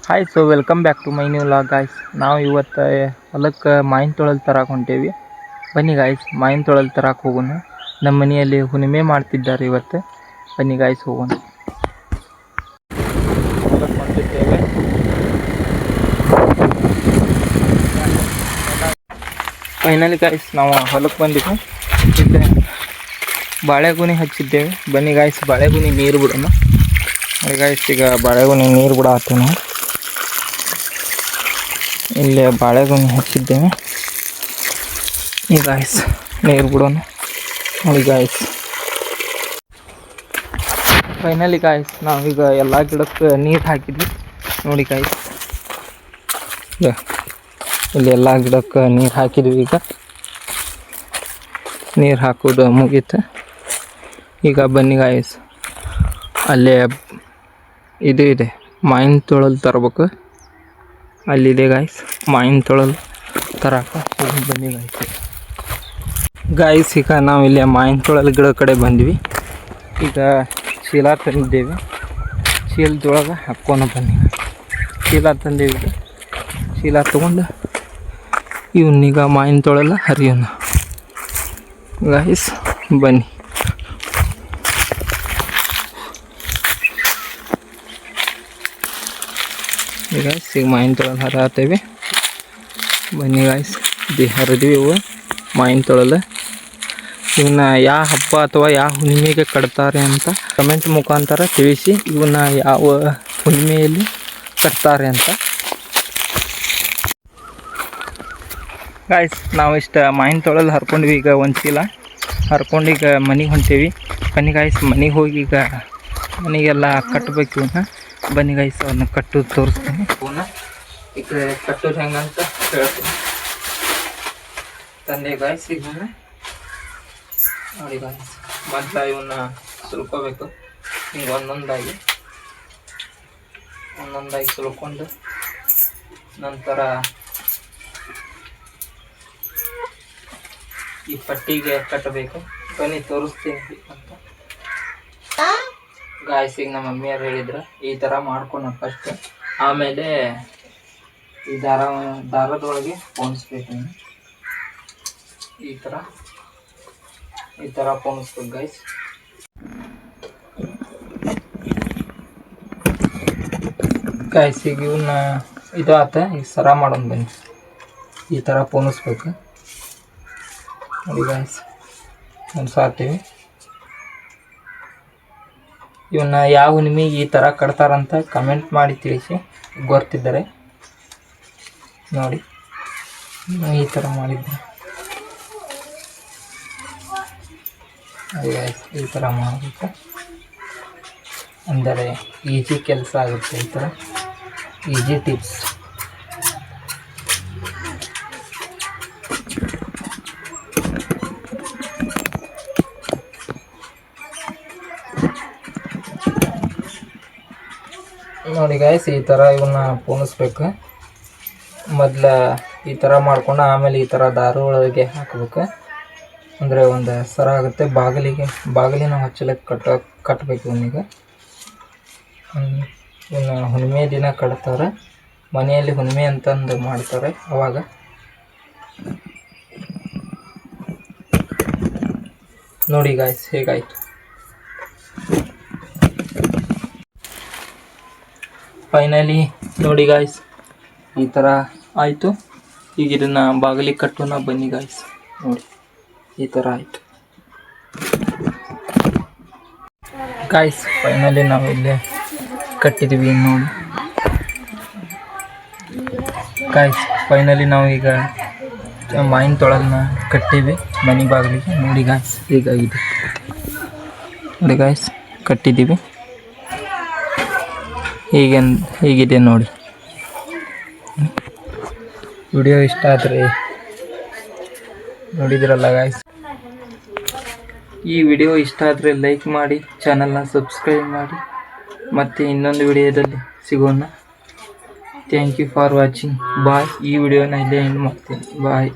Hi so welcome back to my new vlog guys. ನಾವು ಇವತ್ತು ಹೊಲಕ್ಕೆ ಮಾಯಿನ ತೊಳಲು ತರಕ್ಕೆ ಹೊಂಟೇವಿ. ಬನ್ನಿ ಗಾಯ್ಸ್, ಮಾಯಿನ ತೊಳಲು ತರಕ್ಕೆ ಹೋಗೋಣ. ನಮ್ಮ ಮನೆಯಲ್ಲಿ ಹುಣ್ಣಿಮೆ ಮಾಡ್ತಿದ್ದಾರೆ ಇವತ್ತು. ಬನ್ನಿ ಗಾಯ್ಸ್ ಹೋಗೋಣ. ಹೊಲಕ್ಕೆ ಹೊಂಟಿದ್ದೇವೆ. ಫೈನಲಿ ಗಾಯ್ಸ್ ನಾವು ಹೊಲಕ್ಕೆ ಬಂದಿದ್ದು. ಇಲ್ಲೇ ಬಾಳೆಗೊನೆ ಹಚ್ಚಿದ್ದೇವೆ. ಬನ್ನಿ ಗಾಯ್ಸ್, ಬಾಳೆಗೊನೆ ನೀರು ಬಿಡೋಣ. ಗಾಯ್ಸ್ ಈಗ ಬಾಳೆಗೊನೆ ನೀರು ಬಿಡಾತ್ತೀವಿ ನಾವು. ಇಲ್ಲೇ ಬಾಳೆಗೊನೆ ಹಚ್ಚಿದ್ದೇವೆ. ಈ ಗಾಯ್ಸ್ ನೀರು ಬಿಡೋಣ. ನೋಡಿ ಗಾಯ್ಸ್, ಫೈನಲಿ ಗಾಯ್ಸ್ ನಾವೀಗ ಎಲ್ಲ ಗಿಡಕ್ಕೆ ನೀರು ಹಾಕಿದ್ವಿ. ನೋಡಿ ಗಾಯ್ಸ್, ಇಲ್ಲಿ ಎಲ್ಲ ಗಿಡಕ್ಕೆ ನೀರು ಹಾಕಿದ್ವಿ. ಈಗ ನೀರು ಹಾಕೋದು ಮುಗೀತು. ಈಗ ಬನ್ನಿ ಗಾಯ್ಸ್, ಅಲ್ಲೇ ಇದು ಇದೆ ಮಾಯಿನ ತೊಳಲು ತರಬೇಕು. ಅಲ್ಲಿದೆ ಗಾಯ್ಸ್ ಮಾಯಿನ ತೊಳಲು ತರಕ. ಬನ್ನಿ ಗಾಯ್ಸ್ ಈಗ ನಾವು ಇಲ್ಲಿ ಮಾಯಿನ ತೊಳಲು ಗಿಡ ಕಡೆ ಬಂದ್ವಿ. ಈಗ ಚೀಲ ತಂದಿದ್ದೇವೆ. ಚೀಲದೊಳಗೆ ಹಾಕ್ಕೊಂಡು ಬನ್ನಿ. ಚೀಲ ತಂದೇವಿ. ಈಗ ಚೀಲ ತೊಗೊಂಡು ಇವನ್ನೀಗ ಮಾಯಿನ ತೊಳಲು ಹರಿಯೋಣ ಗಾಯ್ಸ್. ಬನ್ನಿ ಗಾಯ್ಸ್, ಈಗ ಮಾಯಿನ ತೊಳಲು ಹರಿಯತ್ತೇವೆ. ಬನ್ನಿ ಗಾಯ್ಸ್, ಹರಿದ್ವಿ ಇವು ಮಾಯಿನ ತೊಳಲು. ಇವನ್ನ ಯಾವ ಹಬ್ಬ ಅಥವಾ ಯಾವ ಹುಣ್ಣಿಮೆಗೆ ಕಟ್ತಾರೆ ಅಂತ ಕಮೆಂಟ್ ಮುಖಾಂತರ ತಿಳಿಸಿ. ಇವನ್ನ ಯಾವ ಹುಣ್ಣಿಮೆಯಲ್ಲಿ ಕಟ್ತಾರೆ ಅಂತ. ಗಾಯ್ಸ್ ನಾವು ಇಷ್ಟು ಮಾಯಿನ ತೊಳಲು ಹರ್ಕೊಂಡ್ವಿ. ಈಗ ಒಂದು ಚೀಲ ಹರ್ಕೊಂಡು ಈಗ ಮನೆಗೆ ಹೊಂಟೇವಿ. ಬನ್ನಿ ಗಾಯ್ಸ್, ಮನೆಗೆ ಹೋಗಿ ಈಗ ಮನೆಗೆಲ್ಲ ಕಟ್ಟಬೇಕು ಇವನ್ನ. ಬನ್ನಿ ಗಾಯ್ಸ್, ಅವನ್ನ ಕಟ್ಟೋದು ತೋರಿಸ್ತೀನಿ. ಅವನ್ನ ಈ ಕಡೆ ಕಟ್ಟೋದು ಹೆಂಗಂತ ಹೇಳ್ತೀನಿ. ತಂದೆ ಗಾಯ್ಸ್ ಈಗ ನೋಡಿ ಗಾಯ್ಸ್, ಮೊದಲು ಇವನ್ನ ಸುಲ್ಕೋಬೇಕು. ಹಿಂಗೆ ಒಂದೊಂದಾಗಿ ಸುಲ್ಕೊಂಡು ನಂತರ ಈ ಪಟ್ಟಿಗೆ ಕಟ್ಟಬೇಕು. ಬನ್ನಿ ತೋರಿಸ್ತೀನಿ ಅಂತ ಗಾಯ್ಸ್. ಈಗ ನಮ್ಮ ಮಮ್ಮಿಯವ್ರು ಹೇಳಿದ್ರು ಈ ಥರ ಮಾಡ್ಕೊಂಡು ಫಸ್ಟ್, ಆಮೇಲೆ ಈ ದಾರದೊಳಗೆ ಪೋಣಿಸ್ಬೇಕು. ಈ ಥರ ಪೋಣಿಸ್ಬೇಕು ಗಾಯ್ಸ್. ಗಾಯ್ಸ್ ಈಗ ಇವನ್ನ ಇದು ಆತ. ಈಗ ಸರ ಮಾಡೋಣ ಬನ್ನಿ. ಈ ಥರ ಪೋಣಿಸ್ಬೇಕು ನೋಡಿ ಗಾಯ್ಸ್. ಹೊಂದ್ಸಾತೀವಿ. ಇವನ್ನ ಯಾವ ನಿಮಗೆ ಈ ಥರ ಕಟ್ತಾರಂತ ಕಮೆಂಟ್ ಮಾಡಿ ತಿಳಿಸಿ, ಗೊತ್ತಿದ್ದರೆ. ನೋಡಿ ಈ ಥರ ಮಾಡಿದ್ದೆ. ಈ ಥರ ಮಾಡಬೇಕು ಅಂದರೆ ಈಜಿ ಕೆಲಸ ಆಗುತ್ತೆ. ಈ ಥರ ಈಜಿ ಟಿಪ್ಸ್. ನೋಡಿ ಗಾಯ್ಸ್, ಈ ಥರ ಇವನ್ನ ಪೋಣಿಸ್ಬೇಕು. ಮೊದಲು ಈ ಥರ ಮಾಡ್ಕೊಂಡು ಆಮೇಲೆ ಈ ಥರ ದಾರ ಒಳಗೆ ಹಾಕಬೇಕು. ಅಂದರೆ ಒಂದು ಸರ ಆಗುತ್ತೆ. ಬಾಗಿಲಿನ ಹಚ್ಚಲಕ್ಕೆ ಕಟ್ಟಬೇಕು ಇವನಿಗ. ಇವನ್ನ ಹುಣ್ಣಿಮೆ ದಿನ ಕಟ್ತಾರೆ. ಮನೆಯಲ್ಲಿ ಹುಣ್ಣಿಮೆ ಅಂತಂದು ಮಾಡ್ತಾರೆ ಅವಾಗ. ನೋಡಿ ಗಾಯ್ಸ್ ಹೇಗಾಯ್ತು. ಫೈನಲಿ ನೋಡಿ ಗಾಯ್ಸ್, ಈ ಥರ ಆಯಿತು. ಈಗ ಇದನ್ನು ಬಾಗಿಲಿಗೆ ಕಟ್ಟೋಣ ಬನ್ನಿ ಗಾಯ್ಸ್. ನೋಡಿ ಈ ಥರ ಆಯಿತು ಗಾಯ್ಸ್. ಫೈನಲಿ ನಾವು ಇಲ್ಲೇ ಕಟ್ಟಿದ್ವಿ ನೋಡಿ ಗಾಯ್ಸ್. ಫೈನಲಿ ನಾವು ಈಗ ಮಾಯಿನ ತೊಳಲನ್ನ ಕಟ್ಟಿವಿ ಮನೆ ಬಾಗಿಲಿಗೆ. ನೋಡಿ ಗಾಯ್ಸ್ ಹೀಗಾಗಿದೆ. ನೋಡಿ ಗಾಯ್ಸ್ ಕಟ್ಟಿದ್ದೀವಿ. ಹೀಗಿದೆ ನೋಡಿ. ವಿಡಿಯೋ ಇಷ್ಟ ಆದರೆ ನೋಡಿದ್ರಲ್ಲ ಗಾಯ್ಸ್. ಈ ವಿಡಿಯೋ ಇಷ್ಟ ಆದರೆ ಲೈಕ್ ಮಾಡಿ, ಚಾನಲ್ನ ಸಬ್ಸ್ಕ್ರೈಬ್ ಮಾಡಿ. ಮತ್ತು ಇನ್ನೊಂದು ವಿಡಿಯೋದಲ್ಲಿ ಸಿಗೋಣ. Thank you for watching. Bye. ಈ ವಿಡಿಯೋನ ಇಲ್ಲೇ ಎಂಡ್ ಮಾಡ್ತೀನಿ. ಬಾಯ್.